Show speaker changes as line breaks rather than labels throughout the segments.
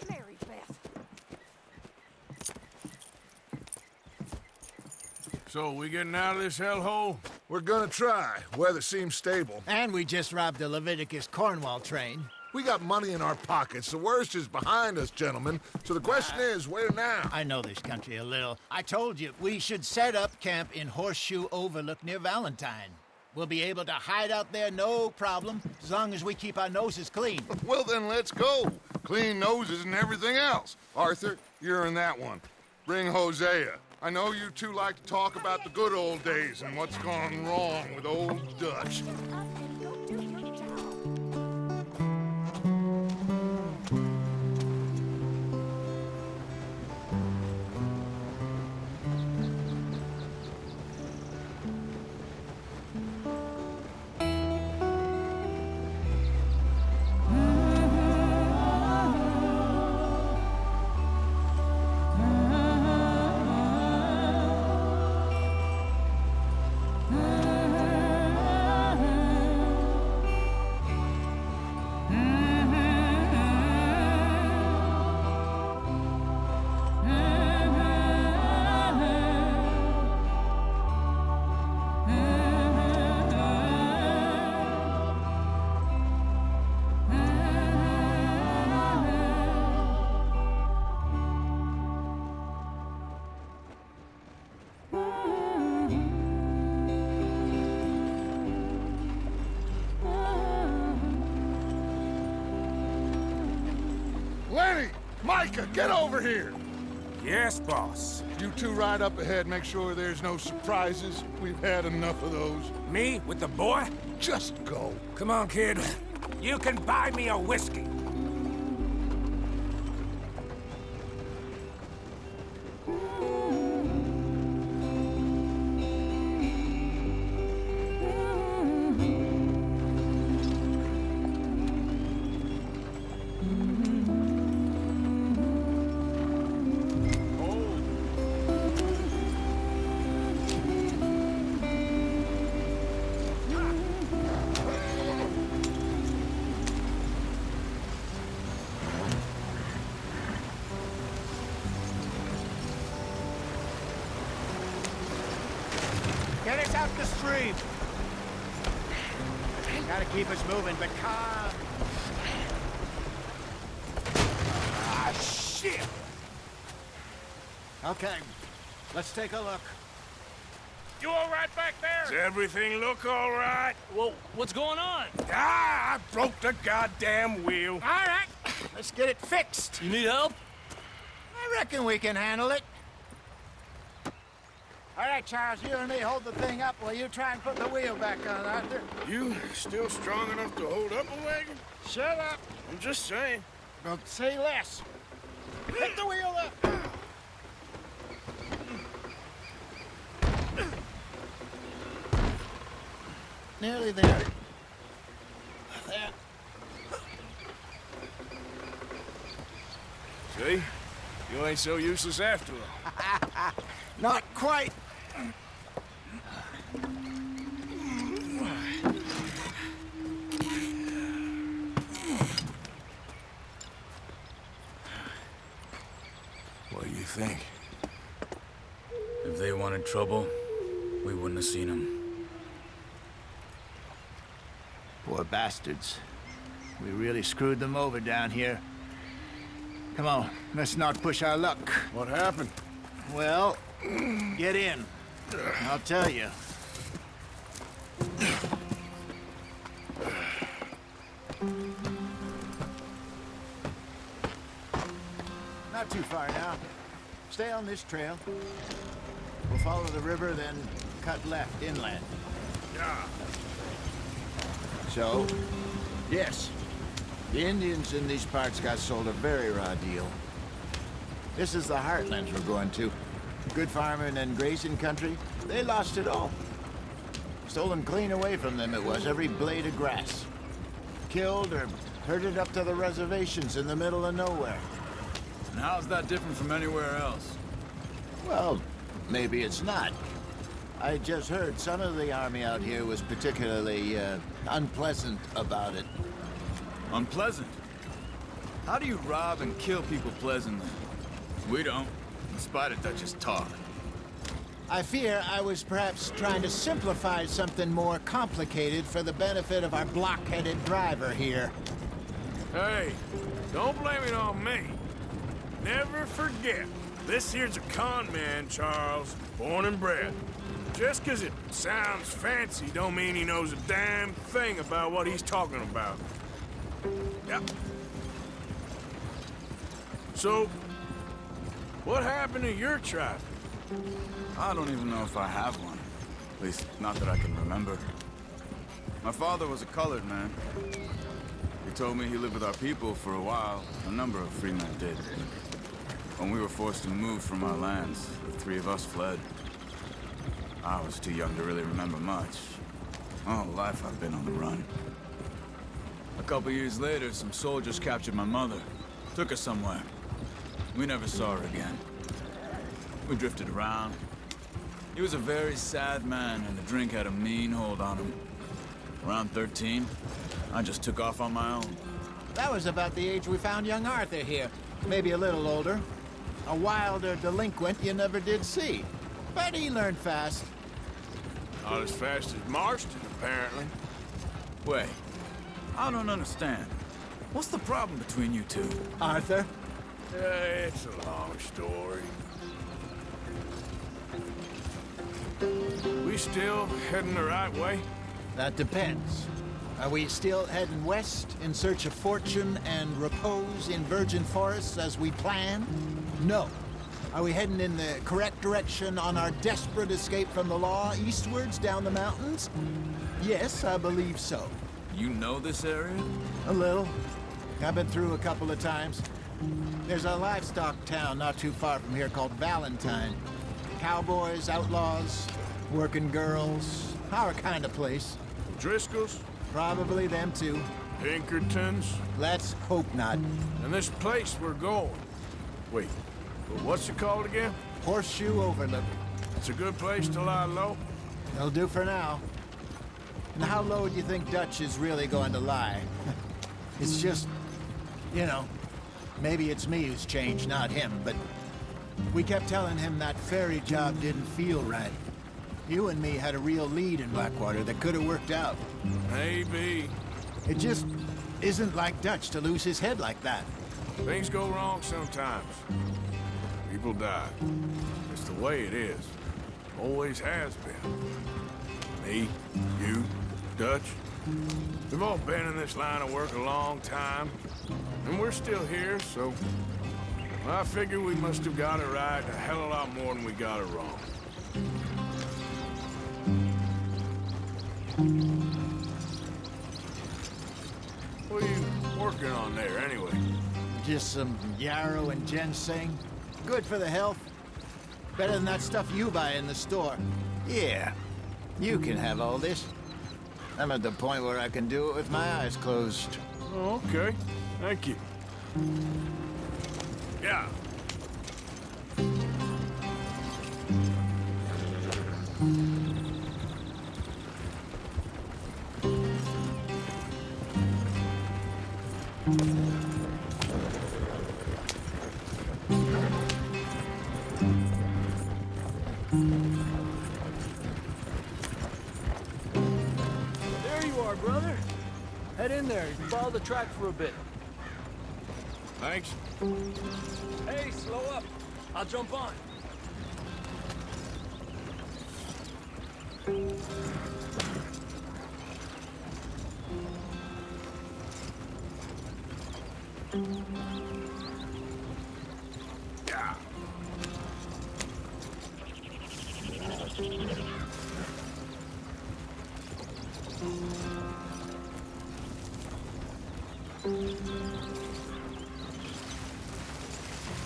Mary Beth.
So, we getting out of this hellhole?
We're gonna try. Weather seems stable.
And we just robbed a Leviticus Cornwall train.
We got money in our pockets. The worst is behind us, gentlemen. So the question is, where now?
I know this country a little. I told you, we should set up camp in Horseshoe Overlook near Valentine. We'll be able to hide out there, no problem, as long as we keep our noses clean.
Well, then let's go. Clean noses and everything else. Arthur, you're in that one. Bring Hosea. I know you two like to talk about the good old days and what's gone wrong with old Dutch.
And go do your job.
Lenny! Micah, get over here!
Yes, boss.
You two ride up ahead, make sure there's no surprises. We've had enough of those.
Me with the boy?
Just go.
Come on, kid. You can buy me a whiskey.
Get us out the stream. Gotta keep us moving, but calm.
Ah, shit!
Okay, let's take a look.
You all right back
Does
there?
everything look all right?
Well, what's going on?
Ah, I broke the goddamn wheel.
All right, let's get it fixed.
You need help?
I reckon we can handle it. All right, Charles, you and me hold the thing up while you try and put the wheel back on, Arthur.
You still strong enough to hold up a wagon?
Shut up.
I'm just saying.
Don't say less. Pick the wheel up. Nearly there. There.
See? You ain't so useless after all.
Not quite.
What do you think?
If they wanted trouble, we wouldn't have seen them.
Poor bastards. We really screwed them over down here. Come on, let's not push our luck.
What happened?
Well, get in. I'll tell you. Not too far now. Stay on this trail. We'll follow the river, then cut left inland.
Yeah.
So, yes, the Indians in these parts got sold a very raw deal. This is the heartlands we're going to. Good farming and grazing country, they lost it all. Stolen clean away from them it was, every blade of grass. Killed or herded up to the reservations in the middle of nowhere.
And how's that different from anywhere else?
Well, maybe it's not. I just heard some of the army out here was particularly, unpleasant about it.
Unpleasant? How do you rob and kill people pleasantly? We don't, in spite of Dutch's talk.
I fear I was perhaps trying to simplify something more complicated for the benefit of our blockheaded driver here.
Hey, don't blame it on me. Never forget, this here's a con man, Charles, born and bred. Just 'cause it sounds fancy don't mean he knows a damn thing about what he's talking about. Yep. So, what happened to your tribe?
I don't even know if I have one. At least, not that I can remember. My father was a colored man. He told me he lived with our people for a while. A number of free men did. When we were forced to move from our lands, the three of us fled. I was too young to really remember much. My whole life I've been on the run. A couple years later, some soldiers captured my mother. Took her somewhere. We never saw her again. We drifted around. He was a very sad man, and the drink had a mean hold on him. Around 13, I just took off on my own.
That was about the age we found young Arthur here. Maybe a little older. A wilder delinquent you never did see. But he learned fast.
Not as fast as Marston, apparently.
Wait, I don't understand. What's the problem between you two?
Arthur?
It's a long story. We still heading the right way?
That depends. Are we still heading west in search of fortune and repose in virgin forests as we planned? No. Are we heading in the correct direction on our desperate escape from the law eastwards down the mountains? Yes, I believe so.
You know this area?
A little. I've been through a couple of times. There's a livestock town not too far from here called Valentine. Cowboys, outlaws, working girls, our kind of place.
Driscoll's?
Probably them too.
Pinkertons?
Let's hope not.
And this place we're going. Wait, what's it called again?
Horseshoe Overlook.
It's a good place to lie low.
They'll do for now. And how low do you think Dutch is really going to lie? It's just, you know, maybe it's me who's changed, not him, but we kept telling him that ferry job didn't feel right. You and me had a real lead in Blackwater that could have worked out.
Maybe.
It just isn't like Dutch to lose his head like that.
Things go wrong sometimes. People die. It's the way it is. Always has been. Me, you, Dutch. We've all been in this line of work a long time. And we're still here, so... I figure we must have got it right a hell of a lot more than we got it wrong. What are you working on there, anyway?
Just some yarrow and ginseng. Good for the health. Better than that stuff you buy in the store. Yeah, you can have all this. I'm at the point where I can do it with my eyes closed.
Oh, okay. Thank you. Yeah.
There you are, brother. Head in there. You can follow the track for a bit.
Thanks.
Hey, slow up. I'll jump on.
Yeah.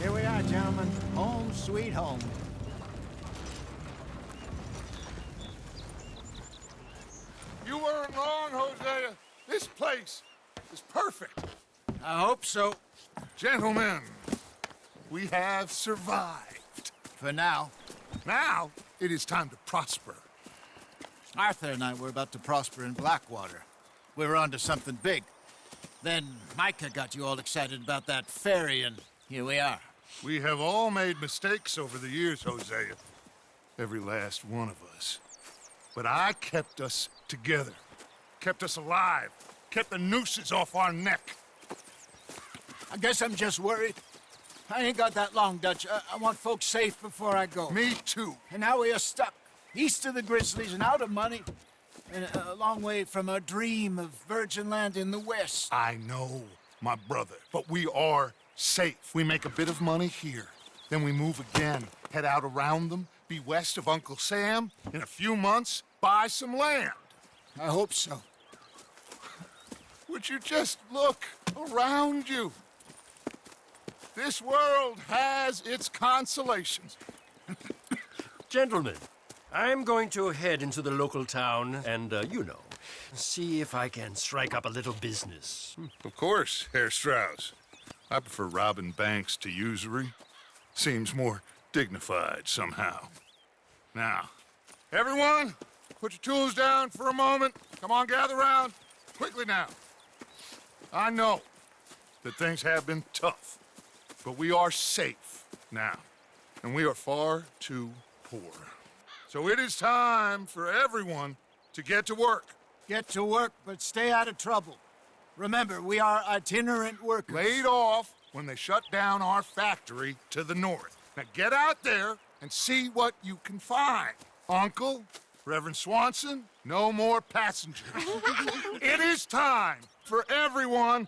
Here we are, gentlemen. Home sweet home.
You weren't wrong, Hosea. This place is perfect.
I hope so.
Gentlemen, we have survived.
For now.
Now, it is time to prosper.
Arthur and I were about to prosper in Blackwater. We were onto something big. Then Micah got you all excited about that ferry, and here we are.
We have all made mistakes over the years, Hosea. Every last one of us. But I kept us together. Kept us alive. Kept the nooses off our neck.
I guess I'm just worried. I ain't got that long, Dutch. I want folks safe before I go.
Me too.
And now we are stuck, east of the Grizzlies and out of money, and a long way from our dream of virgin land in the west.
I know, my brother, but we are safe. We make a bit of money here. Then we move again, head out around them, be west of Uncle Sam. In a few months, buy some land.
I hope so.
Would you just look around you? This world has its consolations.
Gentlemen, I'm going to head into the local town and, see if I can strike up a little business.
Of course, Herr Strauss. I prefer robbing banks to usury. Seems more dignified somehow. Now, everyone, put your tools down for a moment. Come on, gather round. Quickly now. I know that things have been tough, but we are safe now, and we are far too poor. So it is time for everyone to get to work.
Get to work, but stay out of trouble. Remember, we are itinerant workers.
Laid off when they shut down our factory to the north. Now get out there and see what you can find. Uncle, Reverend Swanson, no more passengers. It is time for everyone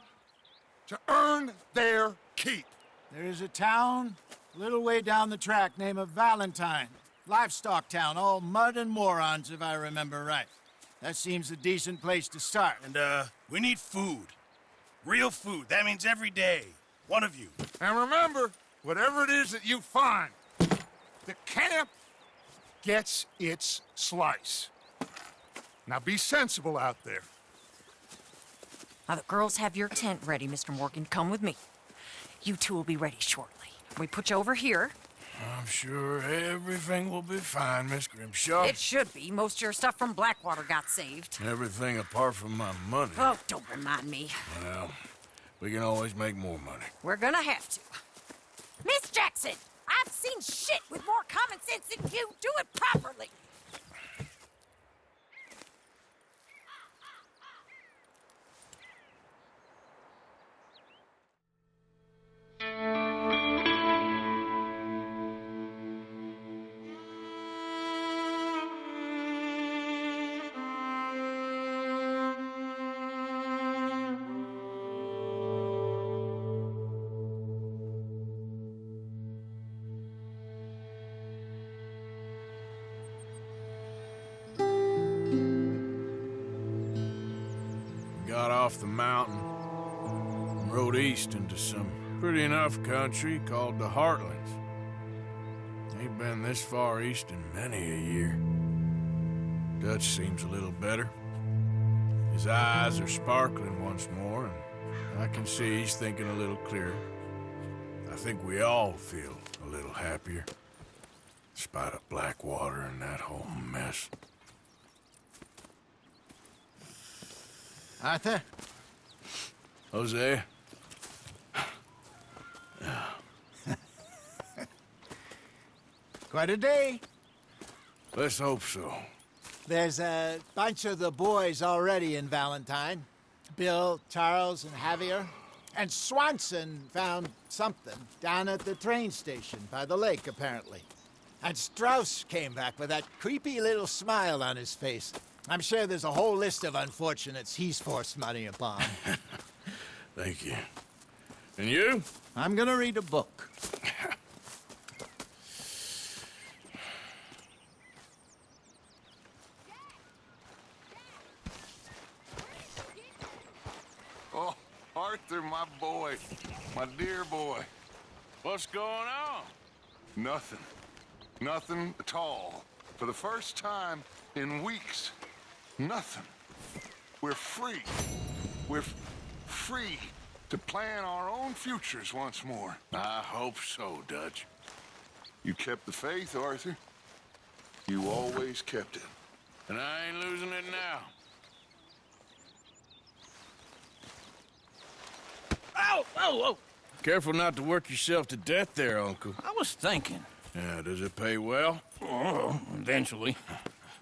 to earn their keep.
There is a town a little way down the track named Valentine. Livestock town, all mud and morons, if I remember right. That seems a decent place to start.
And, we need food. Real food. That means every day. One of you.
And remember, whatever it is that you find, the camp gets its slice. Now be sensible out there.
Now, the girls have your tent ready, Mr. Morgan. Come with me. You two will be ready shortly. We put you over here.
I'm sure everything will be fine, Miss Grimshaw.
It should be. Most of your stuff from Blackwater got saved.
Everything apart from my money.
Oh, don't remind me.
Well, we can always make more money.
We're gonna have to. Miss Jackson, I've seen shit with more common sense than you. Do it properly.
Got off the mountain and rode east into some pretty enough country called the Heartlands. Ain't been this far east in many a year. Dutch seems a little better. His eyes are sparkling once more, and I can see he's thinking a little clearer. I think we all feel a little happier, despite of Blackwater and that whole mess.
Arthur?
Hosea?
Quite a day.
Let's hope so.
There's a bunch of the boys already in Valentine. Bill, Charles, and Javier. And Swanson found something down at the train station by the lake, apparently. And Strauss came back with that creepy little smile on his face. I'm sure there's a whole list of unfortunates he's forced money upon.
Thank you. And you?
I'm gonna read a book.
Oh, Arthur, my boy. My dear boy.
What's going on?
Nothing. Nothing at all. For the first time in weeks. Nothing. We're free. We're free to plan our own futures once more.
I hope so, Dutch.
You kept the faith, Arthur. You always kept it.
And I ain't losing it now.
Whoa, whoa!
Careful not to work yourself to death there, Uncle.
I was thinking.
Yeah, does it pay well?
Oh, eventually.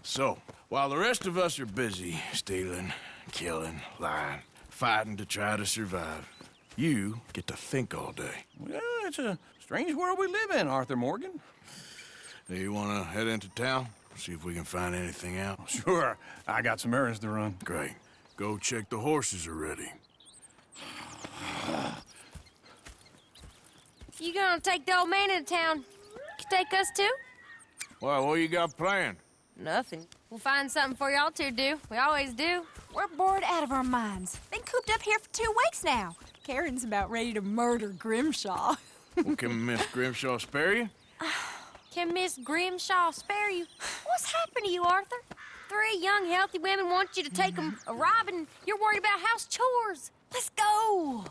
So, while the rest of us are busy stealing, killing, lying, fighting to try to survive, you get to think all day.
Well, it's a strange world we live in, Arthur Morgan.
Do you want to head into town? See if we can find anything out?
Sure, I got some errands to run.
Great. Go check the horses are ready.
You gonna take the old man into town? You take us too?
Well, what you got planned?
Nothing. We'll find something for y'all to do. We always do.
We're bored out of our minds. Been cooped up here for 2 weeks now. Karen's about ready to murder Grimshaw.
Well, can Miss Grimshaw spare you?
Can Miss Grimshaw spare you? What's happened to you, Arthur? 3 young, healthy women want you to take them a robbing. You're worried about house chores.
Let's go.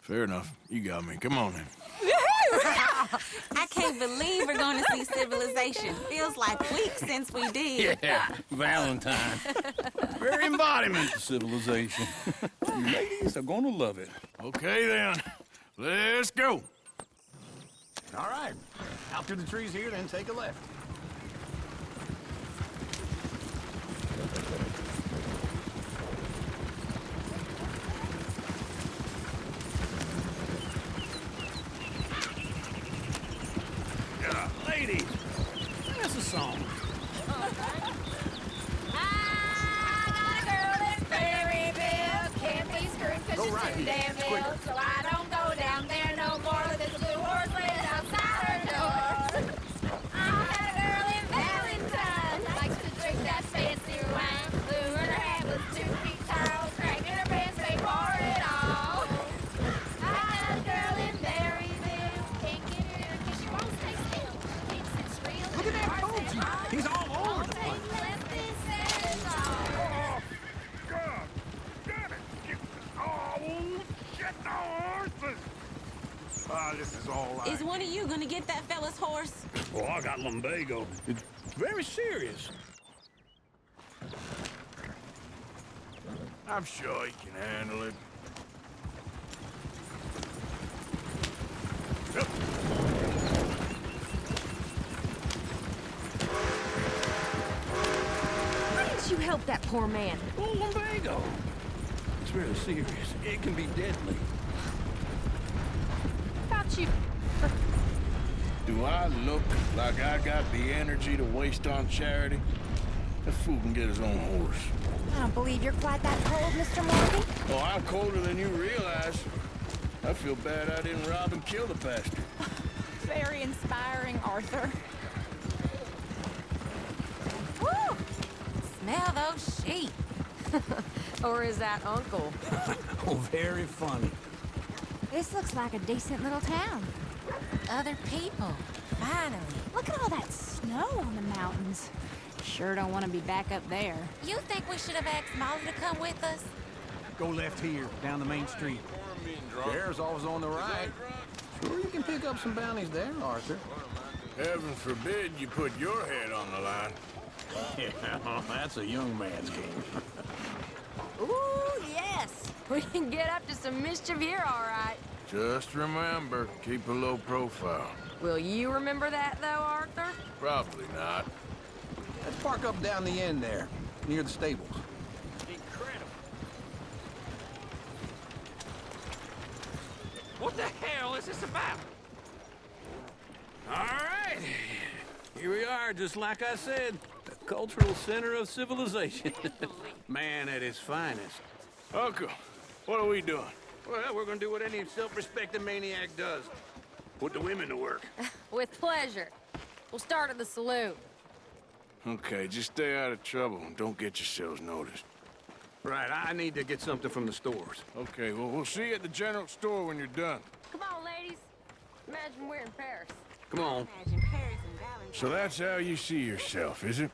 Fair enough. You got me. Come on then.
I can't believe we're going to see civilization. Feels like weeks since we did.
Yeah, Valentine. Very embodiment of civilization. You ladies are gonna love it.
Okay then. Let's go.
All right. Out through the trees here, then take a left. Yeah, ladies, sing us a song.
I got a girl in Berryville. Can't be screwed 'cause she's too damn ill. So I don't go down there no more. There's a blue horse laying outside her door. I got a girl in Valentine. Likes to drink that fancy wine. Blue in her hair with 2 feet tall. Crank in her pants, they pour it all. I got a girl in Berryville. Can't get her in 'cause she won't stay still. Thinks it's real.
Look at that Koji. He's all over the place.
God damn it! Oh, shit, no horses! Ah, this is all right.
Is one of you going to get that fella's horse?
Oh, I got lumbago. It's very serious.
I'm sure he can handle it. Yep.
Why didn't you help that poor man?
Oh, lumbago. It's very serious. It can be deadly.
About you.
Do I look like I got the energy to waste on charity? That fool can get his own horse.
I don't believe you're quite that cold, Mr. Morgan.
Oh, I'm colder than you realize. I feel bad I didn't rob and kill the bastard.
Very inspiring, Arthur.
Woo! Smell those sheep. Or is that Uncle?
Oh, very funny.
This looks like a decent little town.
Other people. Finally.
Look at all that snow on the mountains. Sure don't want to be back up there.
You think we should have asked Molly to come with us?
Go left here, down the main street. There's always on the right. Sure, you can pick up some bounties there, Arthur.
Heaven forbid you put your head on the line.
Yeah, that's a young man's game.
Ooh, yes. We can get up to some mischief here, all right.
Just remember, keep a low profile.
Will you remember that, though, Arthur?
Probably not.
Let's park up down the end there, near the stables.
Incredible. What the hell is this about?
All right. Here we are, just like I said. The cultural center of civilization. Man at his finest.
Uncle, what are we doing?
Well, we're gonna do what any self-respecting maniac does. Put the women to work.
With pleasure. We'll start at the saloon.
Okay, just stay out of trouble and don't get yourselves noticed.
Right, I need to get something from the stores.
Okay, well, we'll see you at the general store when you're done.
Come on, ladies. Imagine we're in Paris.
Come on.
Imagine Paris and Valentine.
So that's how you see yourself, is it?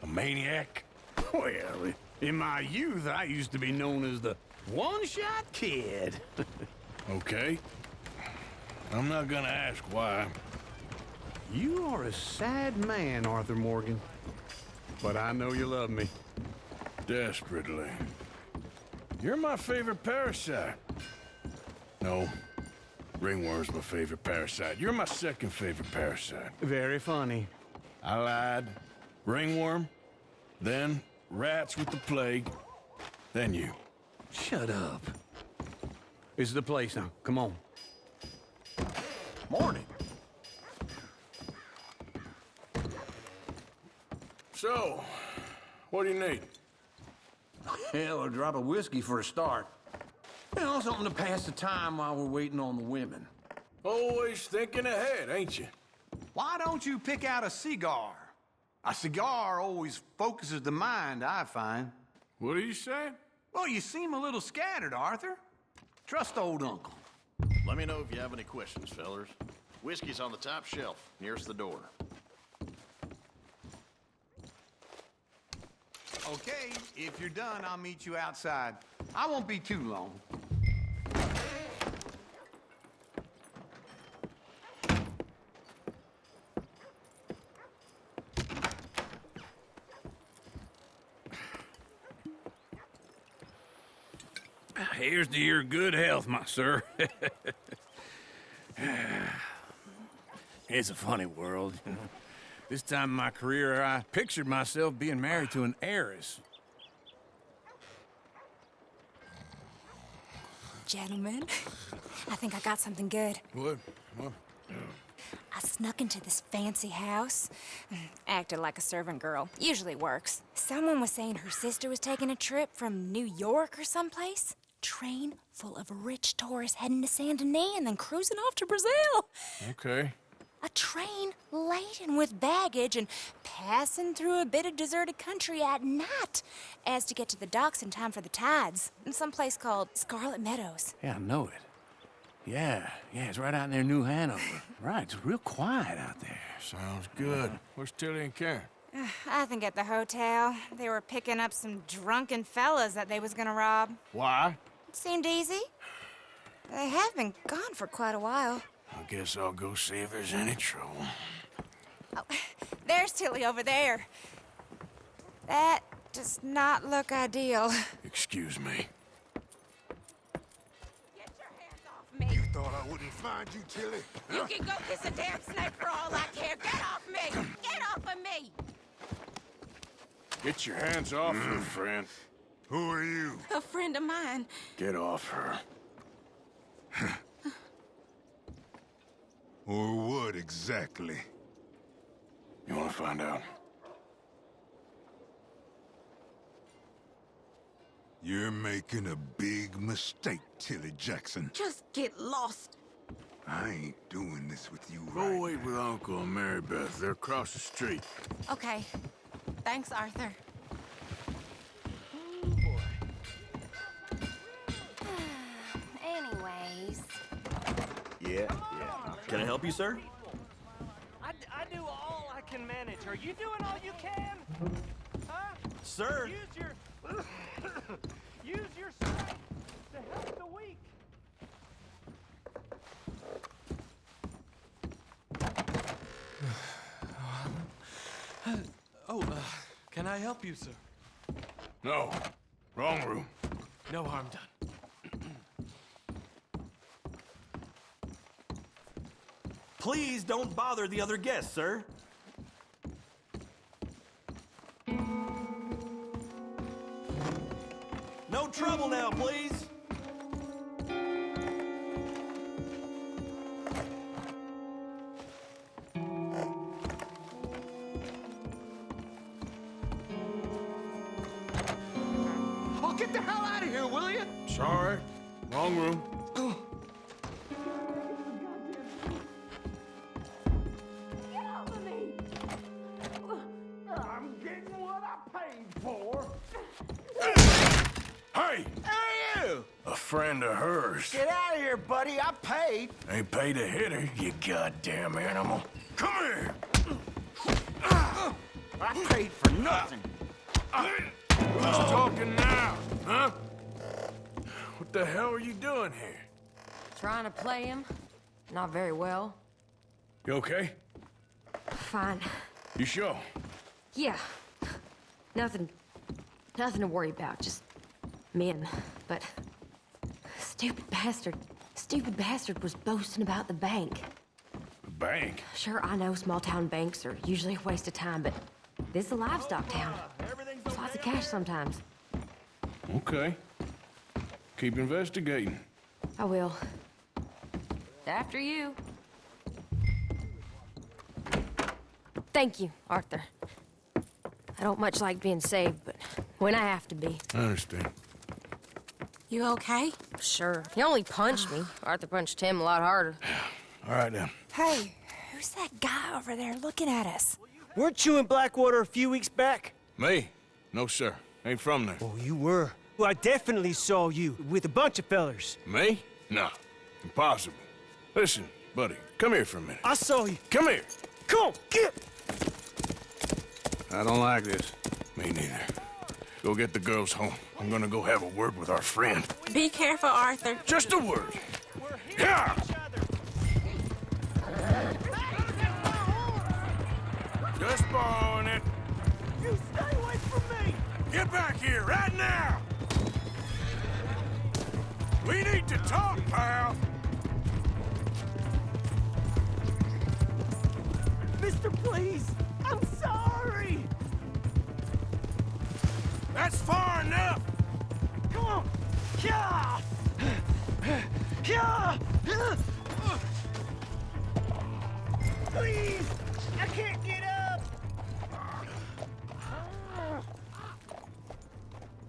A maniac?
Well, in my youth, I used to be known as the one-shot kid.
Okay. I'm not gonna ask why.
You are a sad man, Arthur Morgan. But I know you love me.
Desperately. You're my favorite parasite. No. Ringworm's my favorite parasite. You're my second favorite parasite.
Very funny.
I lied. Ringworm, then rats with the plague, then you.
Shut up. This is the place now. Come on.
Morning.
So, what do you need?
Hell, a drop of whiskey for a start. You know, something to pass the time while we're waiting on the women.
Always thinking ahead, ain't you?
Why don't you pick out a cigar? A cigar always focuses the mind, I find.
What are you saying?
Well, you seem a little scattered, Arthur. Trust old uncle.
Let me know if you have any questions, fellers. Whiskey's on the top shelf, nearest the door.
Okay, if you're done, I'll meet you outside. I won't be too long.
Here's to your good health, my sir. It's a funny world. This time in my career, I pictured myself being married to an heiress.
Gentlemen, I think I got something good.
What?
I snuck into this fancy house, acted like a servant girl. Usually works. Someone was saying her sister was taking a trip from New York or someplace. Train full of rich tourists heading to Saint Denis and then cruising off to Brazil.
Okay.
A train laden with baggage and passing through a bit of deserted country at night as to get to the docks in time for the tides in some place called Scarlet Meadows.
Yeah, I know it. Yeah, it's right out near New Hanover. Right, it's real quiet out there.
Sounds good. Where's Tilly and Karen?
I think at the hotel. They were picking up some drunken fellas that they was gonna rob.
Why?
It seemed easy. They have been gone for quite a while.
I guess I'll go see if there's any trouble.
Oh, there's Tilly over there. That does not look ideal.
Excuse me.
Get your hands off me.
You thought I wouldn't find you, Tilly?
You can go kiss a damn snake for all I care. Get off me! Get off of me!
Get your hands off her, friend.
Who are you?
A friend of mine.
Get off her.
Or what exactly?
You want to find out?
You're making a big mistake, Tilly Jackson.
Just get lost.
I ain't doing this with you
Go wait with Uncle and Mary Beth. They're across the street.
Okay. Thanks, Arthur.
Anyways.
Yeah. Can I help you, sir?
I do all I can manage. Are you doing all you can? Huh?
Sir!
Use your strength to help the weak.
Can I help you, sir?
No. Wrong room.
No harm done.
Please don't bother the other guests, sir. No trouble now, please.
Oh, get the hell out of here, will you?
Sorry. Wrong room.
Get off of me!
I'm getting what I paid for.
Hey!
Hey, you!
A friend of hers.
Get out of here, buddy. I paid.
Ain't paid to hit her, you goddamn animal. Come here!
I paid for nothing.
Who's talking now, huh? What the hell are you doing here?
Trying to play him. Not very well.
You okay?
Fine.
You sure?
Yeah. Nothing to worry about. Just men. But stupid bastard
Stupid bastard was boasting about the bank.
The bank?
Sure, I know small-town banks are usually a waste of time, but this is a livestock town. There's lots of cash sometimes.
Okay. Keep investigating.
I will. After you. Thank you, Arthur. I don't much like being saved, but when I have to be.
I understand.
You okay?
Sure. He only punched me. Arthur punched him a lot harder.
All right, then.
Hey, who's that guy over there looking at us?
Weren't you in Blackwater a few weeks back?
Me? No, sir. Ain't from there.
Oh, you were. Well, I definitely saw you with a bunch of fellers.
Me? No. Impossible. Listen, buddy, come here for a minute.
I saw you.
Come here.
Come on, get!
I don't like this. Me neither. Go get the girls home. I'm gonna go have a word with our friend.
Be careful, Arthur.
Just a word. Yeah! Just borrowing it.
You stay away from me!
Get back here right now! We need to talk, pal!
Mister, please! I'm sorry!
That's far enough!
Come on! Yeah! Yeah! Please! I can't get up!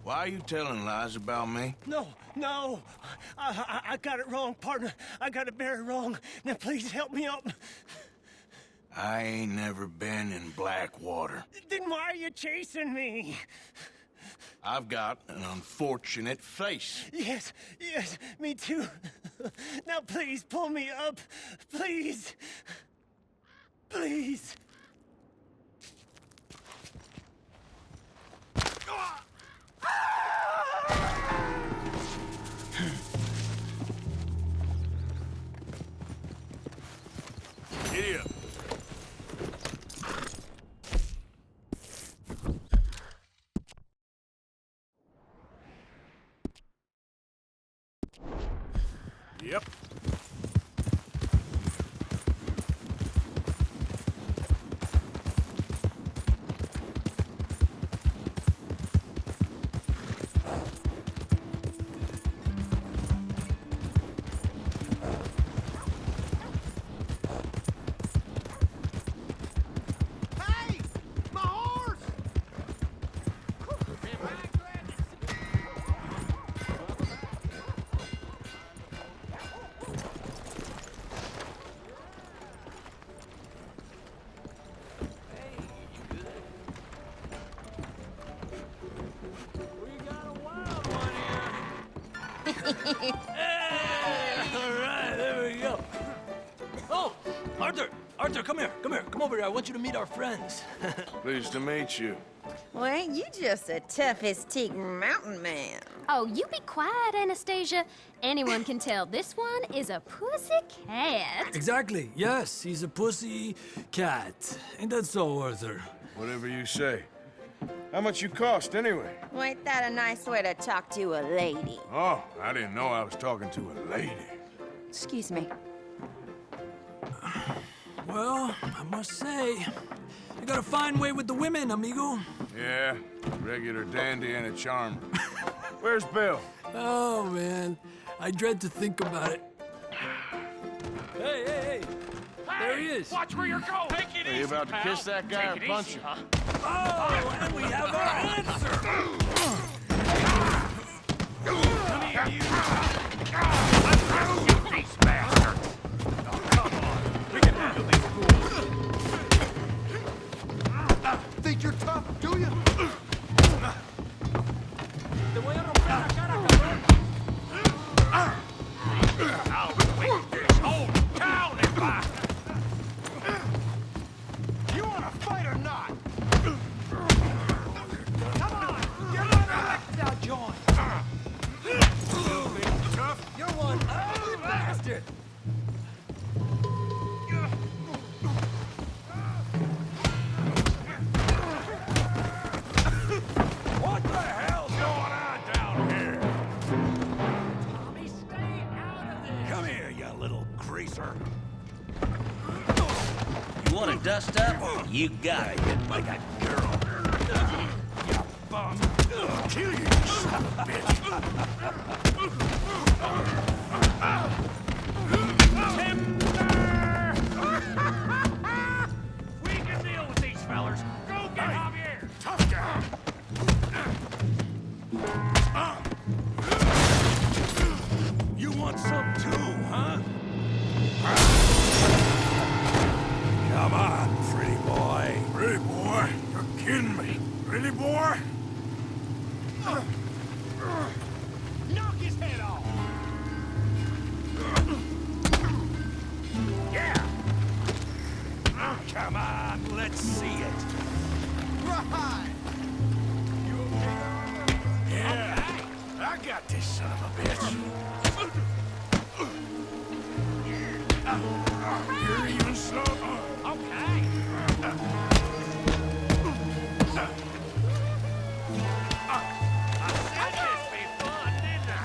Why are you telling lies about me?
No, no! I got it wrong, partner. I got it very wrong. Now please help me up.
I ain't never been in Blackwater.
Then why are you chasing me?
I've got an unfortunate face.
Yes, yes, me too. Now please pull me up. Please. Please.
Giddy up. Yep.
Hey! My horse!
All right, there we go. Oh, Arthur! Arthur, come here, come here. Come over here. I want you to meet our friends.
Pleased to meet you.
Well, ain't you just the toughest teak mountain man?
Oh, you be quiet, Anastasia. Anyone can tell this one is a pussy cat.
Exactly. Yes, he's a pussy cat. Ain't that so, Arthur?
Whatever you say. How much you cost, anyway?
Well, ain't that a nice way to talk to a lady?
Oh, I didn't know I was talking to a lady.
Excuse me.
Well, I must say, you got a fine way with the women, amigo.
Yeah, regular dandy and a charmer. Where's Bill?
Oh, man. I dread to think about it. Hey, hey, hey! There he is!
Watch where you're going! Take it
Are you about to kiss that guy or punch him?
Huh?
Oh, and we have our answer!
Come here, you! Let's through, you beast bastard! Oh, come on. We can handle these fools.
Think you're tough, do you?
Te voy a romper la cara, cabrón!
I'll win this whole town if I...
You wanna fight or not? Come on! Get on the next now, John!
Tough?
You're one ugly bastard!
What the hell's going on down here?
Tommy, stay out of this!
Come
sir.
You want to dust up? You gotta hit like a girl.
You bum. Kill you, son of a bitch. We can deal with these fellers. Go get Javier. Tough guy. You want some too, huh? Come on, pretty boy.
Pretty boy? You're kidding me. Pretty boy?
Knock his head off. Yeah. Come on, let's see it. Right. You okay? Yeah. Okay. I got this son of a bitch. You're even slow. Okay. I said this be fun, didn't I?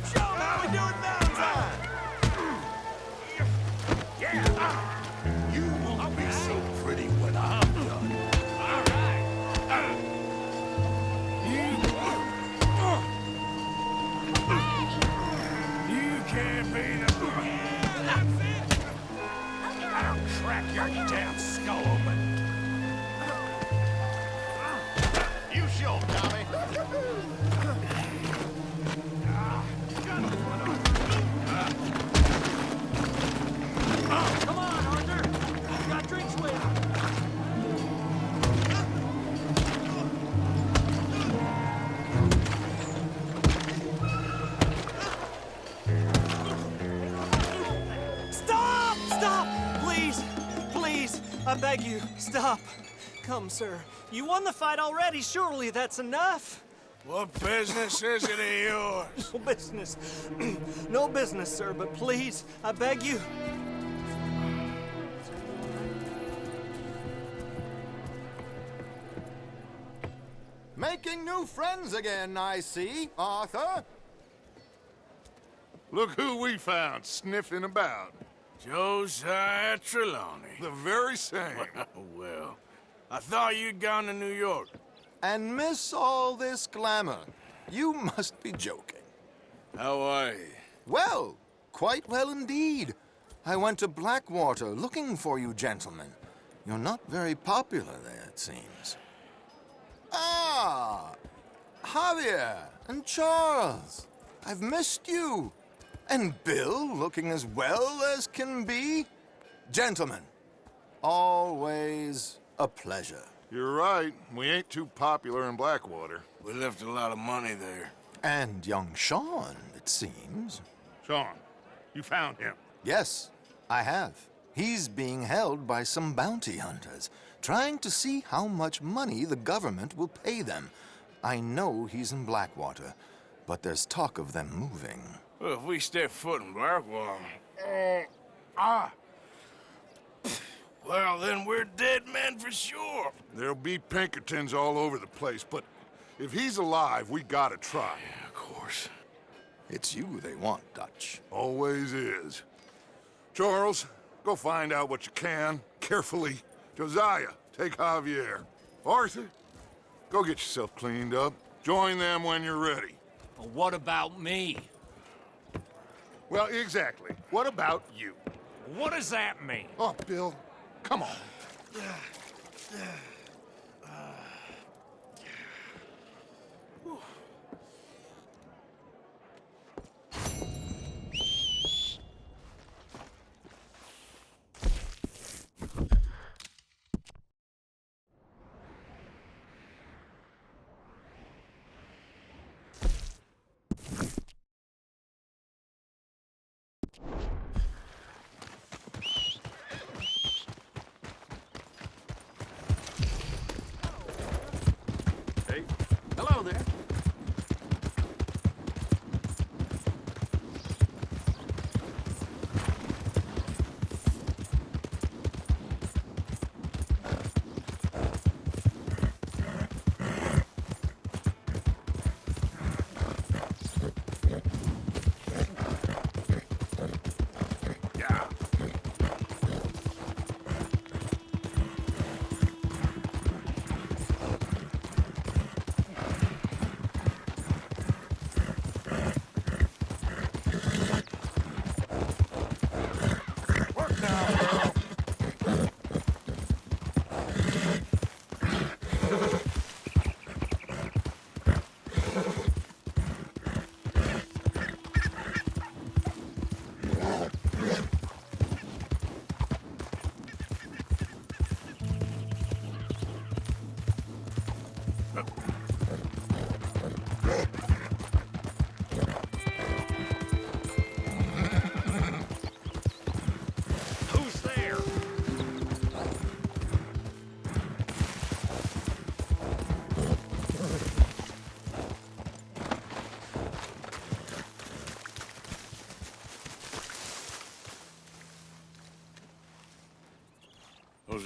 Show 'em how we do it Valentine. Yeah. You won't be so pretty when I'm done. All right. You can't be the... Yeah, that's it. I'll crack your damn skull open.
You show, Tommy.
Come on, Arthur. We've got drinks waiting.
Stop! Stop! Please! Please! I beg you, stop. Come, sir. You won the fight already. Surely that's enough.
What business is it of yours?
No business. No business, sir, but please, I beg you.
Making new friends again, I see, Arthur.
Look who we found sniffing about.
Josiah Trelawney.
The very same.
Well, I thought you'd gone to New York.
And miss all this glamour. You must be joking.
How are you?
Well, quite well indeed. I went to Blackwater looking for you gentlemen. You're not very popular there, it seems. Ah! Javier and Charles. I've missed you. And Bill looking as well as can be. Gentlemen, always a pleasure.
You're right. We ain't too popular in Blackwater.
We left a lot of money there.
And young Sean, it seems.
Sean, you found him.
Yes, I have. He's being held by some bounty hunters, trying to see how much money the government will pay them. I know he's in Blackwater, but there's talk of them moving.
Well, if we step foot in Blackwater... Well, then we're dead men for sure.
There'll be Pinkertons all over the place, but if he's alive, we gotta try.
Yeah, of course.
It's you they want, Dutch.
Always is. Charles, go find out what you can, carefully. Josiah, take Javier. Arthur, go get yourself cleaned up. Join them when you're ready.
Well, what about me?
Well, exactly. What about you?
What does that mean?
Oh, Bill, come on.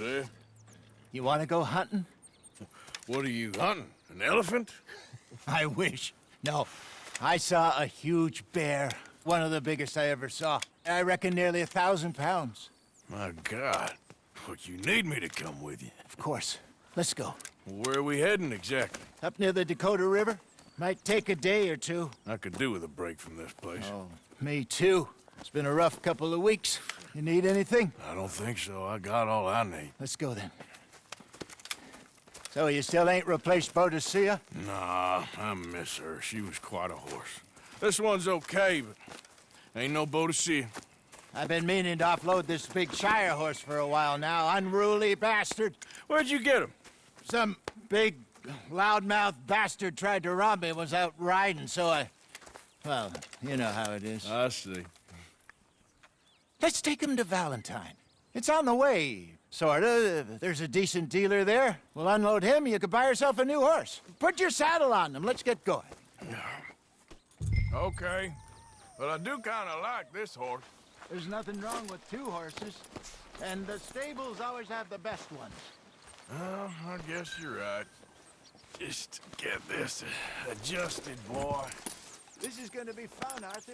Hosea.
You want to go hunting?
What are you hunting? An elephant?
I wish. No. I saw a huge bear. One of the biggest I ever saw. I reckon nearly 1,000 pounds.
My God. But you need me to come with you.
Of course. Let's go.
Where are we heading exactly?
Up near the Dakota River. Might take a day or two.
I could do with a break from this place.
Oh, me too. It's been a rough couple of weeks. You need anything?
I don't think so. I got all I need.
Let's go then. So you still ain't replaced Boadicea?
Nah, I miss her. She was quite a horse. This one's okay, but ain't no Boadicea.
I've been meaning to offload this big Shire horse for a while now. Unruly bastard.
Where'd you get him?
Some big, loudmouth bastard tried to rob me when I was out riding, so I... Well, you know how it is.
I see.
Let's take him to Valentine. It's on the way, sorta. There's a decent dealer there. We'll unload him, you could buy yourself a new horse. Put your saddle on him, let's get going.
Okay. But I do kind of like this horse.
There's nothing wrong with two horses, and the stables always have the best ones.
Well, I guess you're right. Just get this adjusted, boy.
This is gonna be fun, Arthur.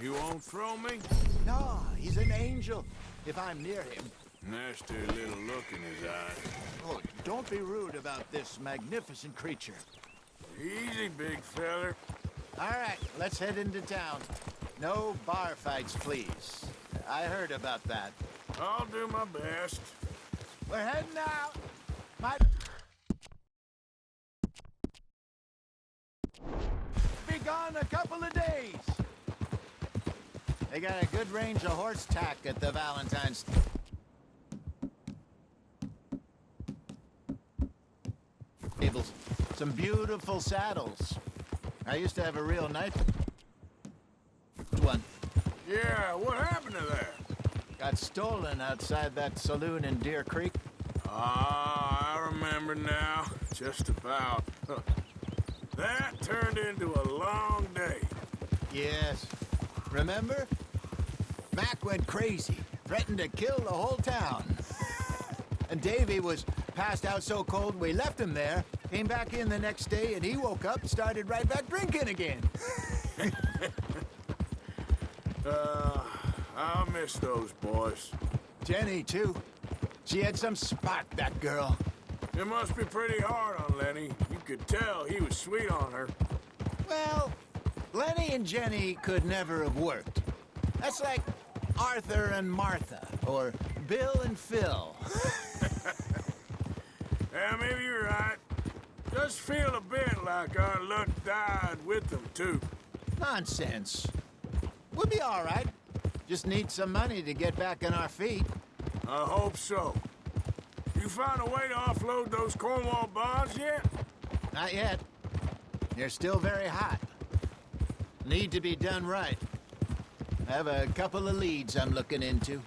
You won't throw me?
No, he's an angel, if I'm near him.
Nasty little look in his eyes.
Oh, don't be rude about this magnificent creature.
Easy, big feller.
All right, let's head into town. No bar fights, please. I heard about that.
I'll do my best.
We're heading out. Be gone a couple of days. They got a good range of horse tack at the Valentine's. Tables. Some beautiful saddles. I used to have a real nice one.
Yeah, what happened to that?
Got stolen outside that saloon in Deer Creek.
Ah, I remember now. Just about. That turned into a long day.
Yes. Remember? Mac went crazy, threatened to kill the whole town. And Davy was passed out so cold we left him there, came back in the next day, and he woke up and started right back drinking again.
I'll miss those boys.
Jenny, too. She had some spark, that girl.
It must be pretty hard on Lenny. You could tell he was sweet on her.
Well, Lenny and Jenny could never have worked. That's like Arthur and Martha, or Bill and Phil.
Yeah, maybe you're right. Does feel a bit like our luck died with them, too.
Nonsense. We'll be all right. Just need some money to get back on our feet.
I hope so. You found a way to offload those Cornwall bonds yet?
Not yet. They're still very hot. Need to be done right. I have a couple of leads I'm looking into.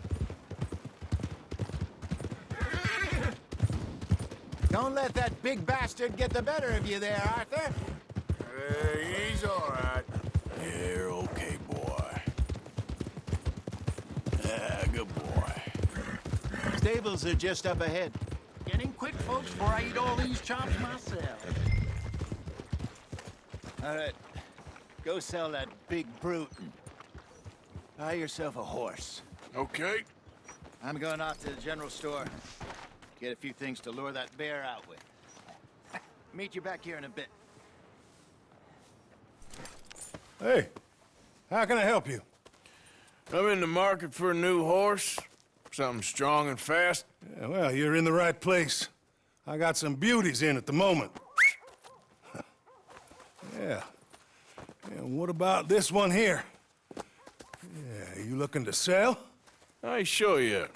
Don't let that big bastard get the better of you there, Arthur.
He's all right. You're okay, boy. Good boy.
Stables are just up ahead.
Getting quick, folks, before I eat all these chops myself.
All right. Go sell that big brute and buy yourself a horse.
Okay.
I'm going off to the general store. Get a few things to lure that bear out with. Meet you back here in a bit.
Hey, how can I help you?
I'm in the market for a new horse. Something strong and fast.
Yeah, well, you're in the right place. I got some beauties in at the moment. Yeah. And what about this one here? Yeah, you looking to sell?
I ain't sure yet.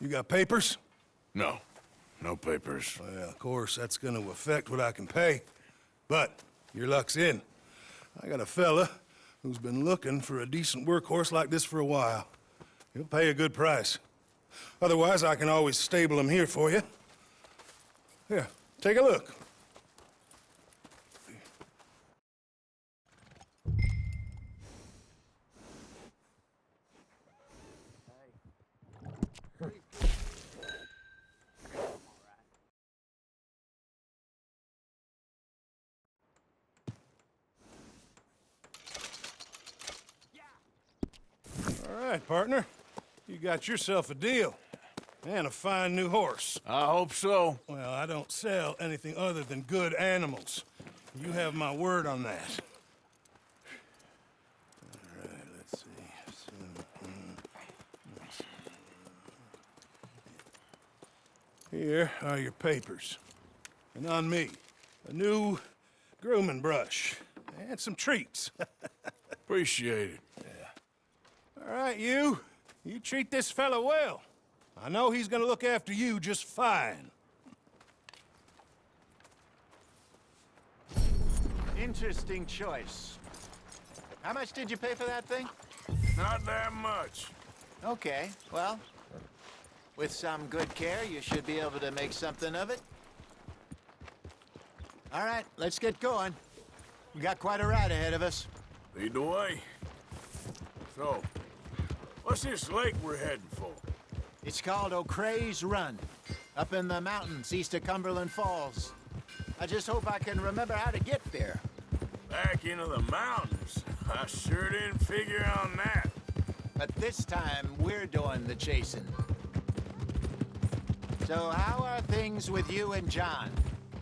You got papers?
No. No papers.
Well, of course, that's gonna affect what I can pay. But your luck's in. I got a fella who's been looking for a decent workhorse like this for a while. He'll pay a good price. Otherwise, I can always stable him here for you. Here, take a look. All right, partner. You got yourself a deal. And a fine new horse.
I hope so.
Well, I don't sell anything other than good animals. You have my word on that. All right, let's see. Here are your papers. And on me, a new grooming brush. And some treats.
Appreciate it.
Yeah. All right, you. You treat this fella well. I know he's gonna look after you just fine.
Interesting choice. How much did you pay for that thing?
Not that much.
Okay, well, with some good care, you should be able to make something of it. All right, let's get going. We got quite a ride ahead of us.
Lead the way. So, what's this lake we're heading for?
It's called O'Creagh's Run, up in the mountains east of Cumberland Falls. I just hope I can remember how to get there.
Back into the mountains? I sure didn't figure on that.
But this time, we're doing the chasing. So how are things with you and John?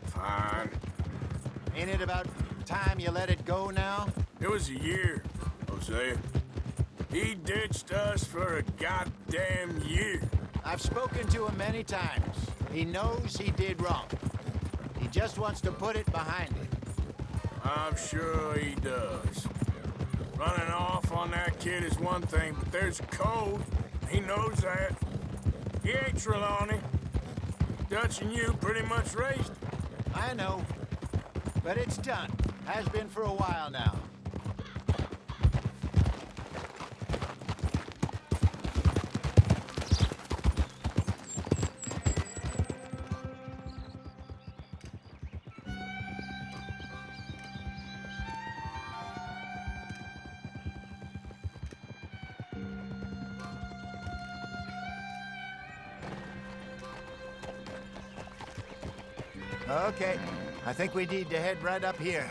Fine.
Ain't it about time you let it go now?
It was a year, Hosea. He ditched us for a goddamn year.
I've spoken to him many times. He knows he did wrong. He just wants to put it behind him.
I'm sure he does. Running off on that kid is one thing, but there's code. He knows that. He ain't Trelawney. Dutch and you pretty much raised him.
I know. But it's done. Has been for a while now. Okay, I think we need to head right up here.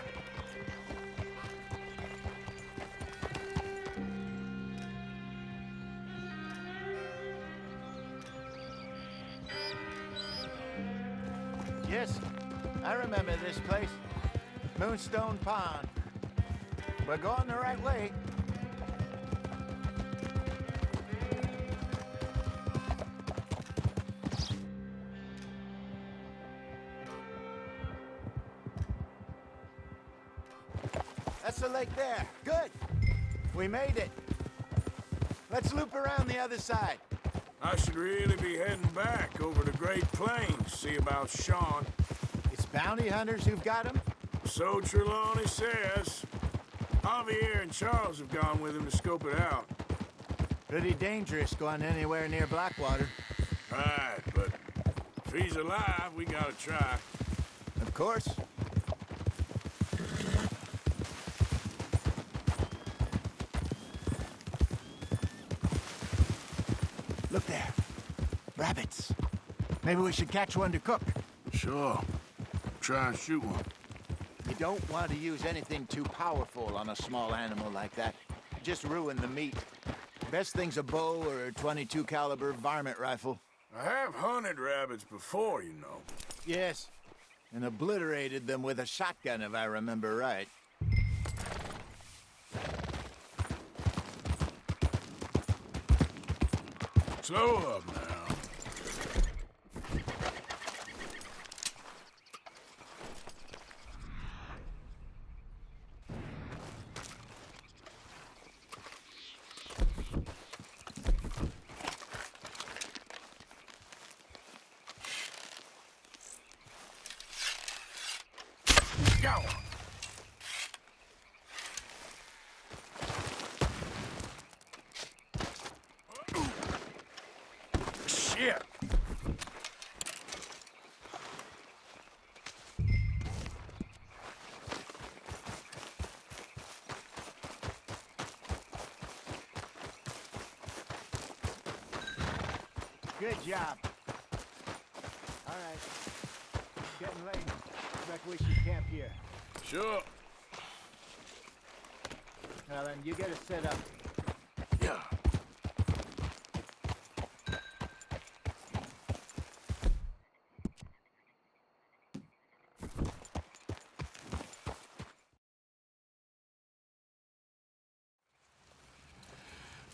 Yes, I remember this place. Moonstone Pond. We're going the right way. That's the lake there. Good. We made it. Let's loop around the other side.
I should really be heading back over the Great Plains, see about Sean.
It's bounty hunters who've got him?
So Trelawney says. Javier and Charles have gone with him to scope it out.
Pretty dangerous going anywhere near Blackwater.
Right, but if he's alive, we gotta try.
Of course. Look there. Rabbits. Maybe we should catch one to cook.
Sure. Try and shoot one.
You don't want to use anything too powerful on a small animal like that. Just ruin the meat. Best thing's a bow or a .22 caliber varmint rifle.
I have hunted rabbits before, you know.
Yes, and obliterated them with a shotgun, if I remember right.
Slow up now. Go! Shit!
Good job. All right. It's getting late. I reckon we should camp here.
Sure.
Now then, you get it set up.
Yeah.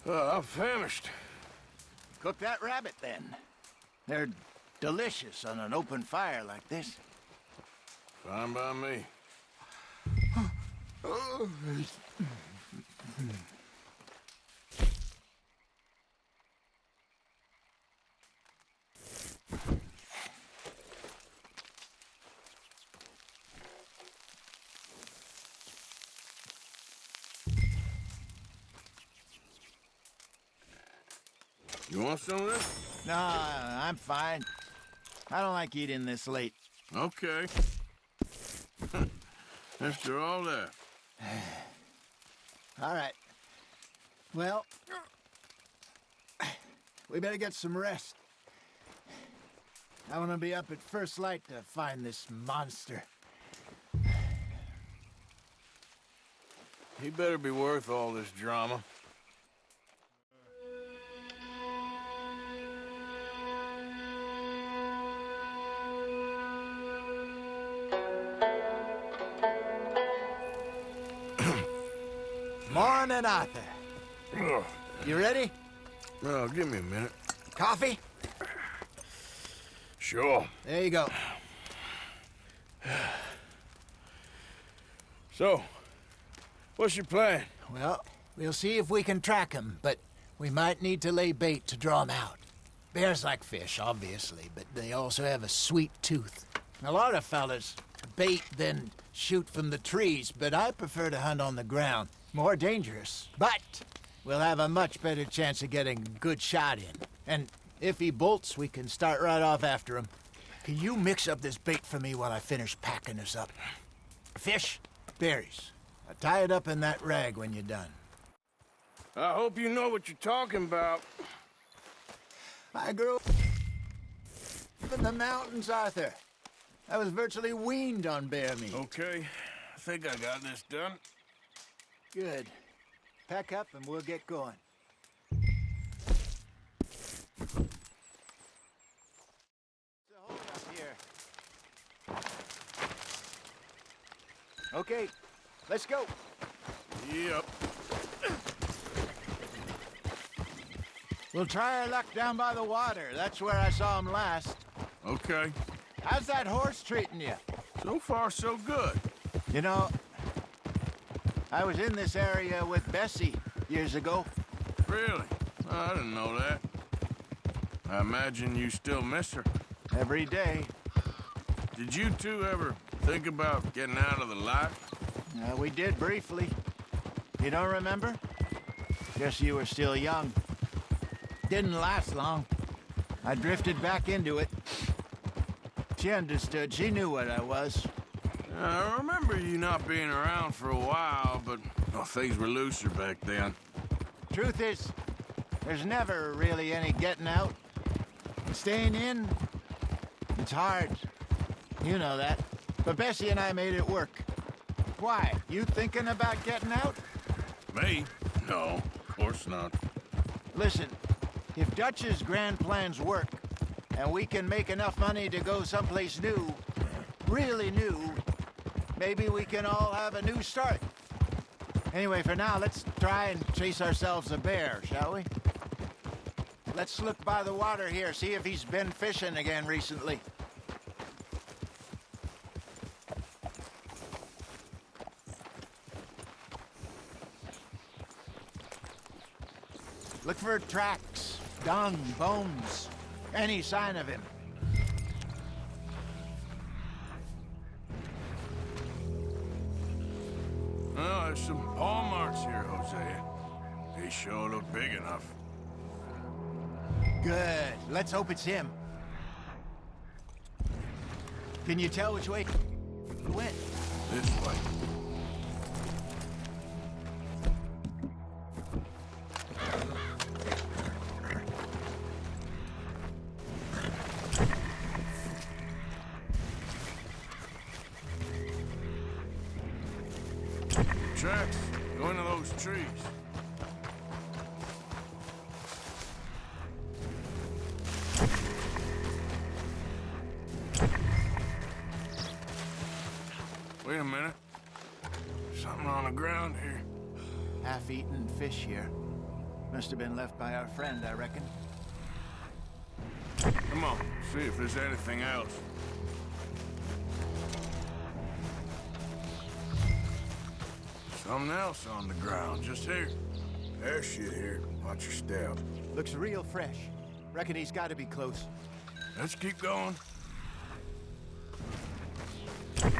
I'm famished.
Cook that rabbit, then. They're delicious on an open fire like this.
Fine by me. You want some of this?
No, I'm fine. I don't like eating this late.
Okay. After all that.
All right. Well, we better get some rest. I want to be up at first light to find this monster.
He better be worth all this drama.
Morning, Arthur. You ready?
Well, give me a minute.
Coffee?
Sure.
There you go.
So, what's your plan?
Well, we'll see if we can track him, but we might need to lay bait to draw him out. Bears like fish, obviously, but they also have a sweet tooth. A lot of fellas bait, then shoot from the trees, but I prefer to hunt on the ground. More dangerous, but we'll have a much better chance of getting a good shot in. And if he bolts, we can start right off after him. Can you mix up this bait for me while I finish packing this up? Fish, berries. I'll tie it up in that rag when you're done.
I hope you know what you're talking about.
I grew up in the mountains, Arthur. I was virtually weaned on bear meat.
Okay, I think I got this done.
Good. Pack up and we'll get going. Hold up here. Okay, let's go.
Yep.
We'll try our luck down by the water. That's where I saw him last.
Okay.
How's that horse treating you?
So far, so good.
You know, I was in this area with Bessie years ago.
Really? I didn't know that. I imagine you still miss her.
Every day.
Did you two ever think about getting out of the life?
We did briefly. You don't remember? Guess you were still young. Didn't last long. I drifted back into it. She understood. She knew what I was.
I remember you not being around for a while, but things were looser back then.
Truth is, there's never really any getting out. Staying in, it's hard. You know that. But Bessie and I made it work. Why? You thinking about getting out?
Me? No, of course not.
Listen, if Dutch's grand plans work, and we can make enough money to go someplace new, really new, maybe we can all have a new start. Anyway, for now, let's try and chase ourselves a bear, shall we? Let's look by the water here, see if he's been fishing again recently. Look for tracks, dung, bones, any sign of him.
Well, there's some paw marks here, Hosea. They sure look big enough.
Good. Let's hope it's him. Can you tell which way he went?
This way. Tracks. Go into those trees. Wait a minute. Something on the ground here.
Half-eaten fish here. Must have been left by our friend, I reckon.
Come on, see if there's anything else. Something else on the ground, just here. There's shit here. Watch your step.
Looks real fresh. Reckon he's got to be close.
Let's keep going. Damn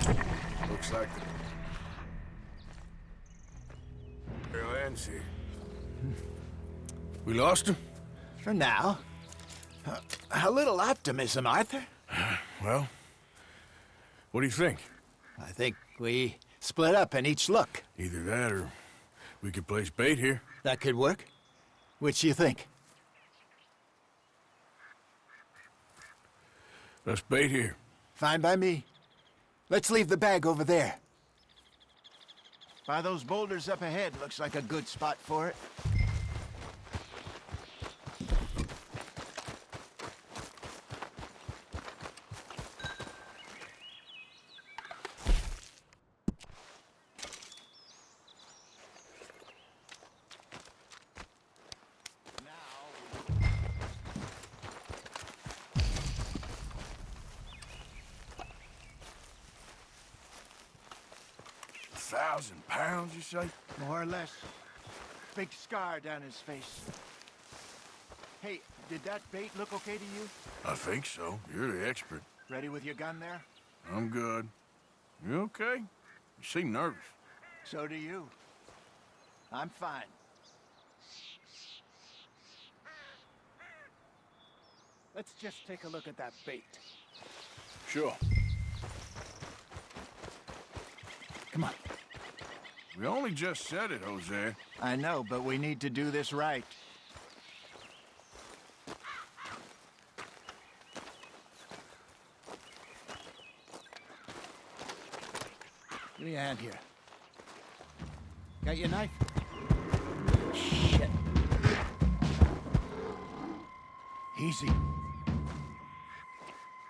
it. Looks like the trail ends here. We lost him?
For now. A little optimism, Arthur.
Well, what do you think?
I think we split up and each look.
Either that or we could place bait here.
That could work. Which you think?
Let's bait here.
Fine by me. Let's leave the bag over there. By those boulders up ahead, looks like a good spot for it.
£1,000, you say?
More or less. Big scar down his face. Hey, did that bait look okay to you?
I think so. You're the expert.
Ready with your gun there?
I'm good. You okay? You seem nervous.
So do you. I'm fine. Let's just take a look at that bait.
Sure.
Come on.
We only just said it, Jose.
I know, but we need to do this right. Give me a hand here. Got your knife? Shit. Easy.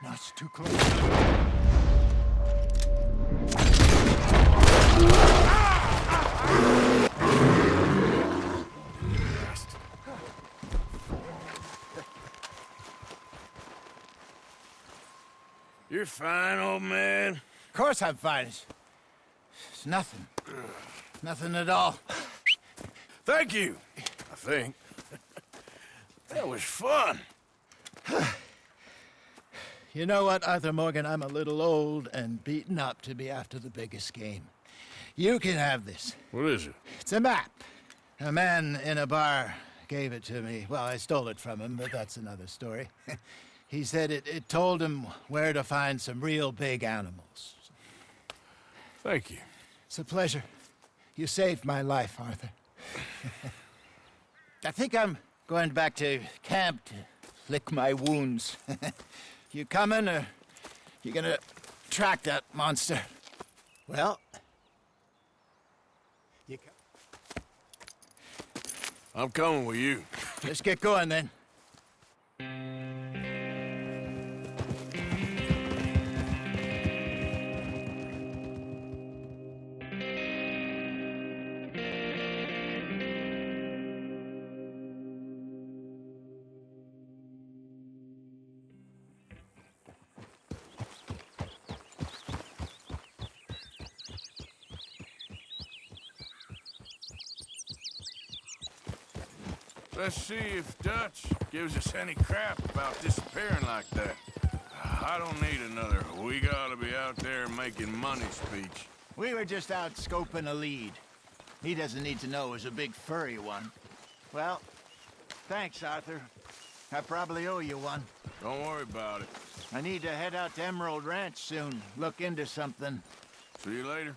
No, it's too close.
You're fine, old man.
Of course I'm fine. It's nothing. Nothing at all.
Thank you, I think. That was fun.
You know what, Arthur Morgan? I'm a little old and beaten up to be after the biggest game. You can have this.
What is it?
It's a map. A man in a bar gave it to me. Well, I stole it from him, but that's another story. He said it told him where to find some real big animals.
Thank you.
It's a pleasure. You saved my life, Arthur. I think I'm going back to camp to lick my wounds. You coming, or you gonna track that monster? Well, you
I'm coming with you.
Let's get going, then.
Let's see if Dutch gives us any crap about disappearing like that. I don't need another "we gotta be out there making money" speech.
We were just out scoping a lead. He doesn't need to know it was a big furry one. Well, thanks, Arthur. I probably owe you one.
Don't worry about it.
I need to head out to Emerald Ranch soon. Look into something.
See you later.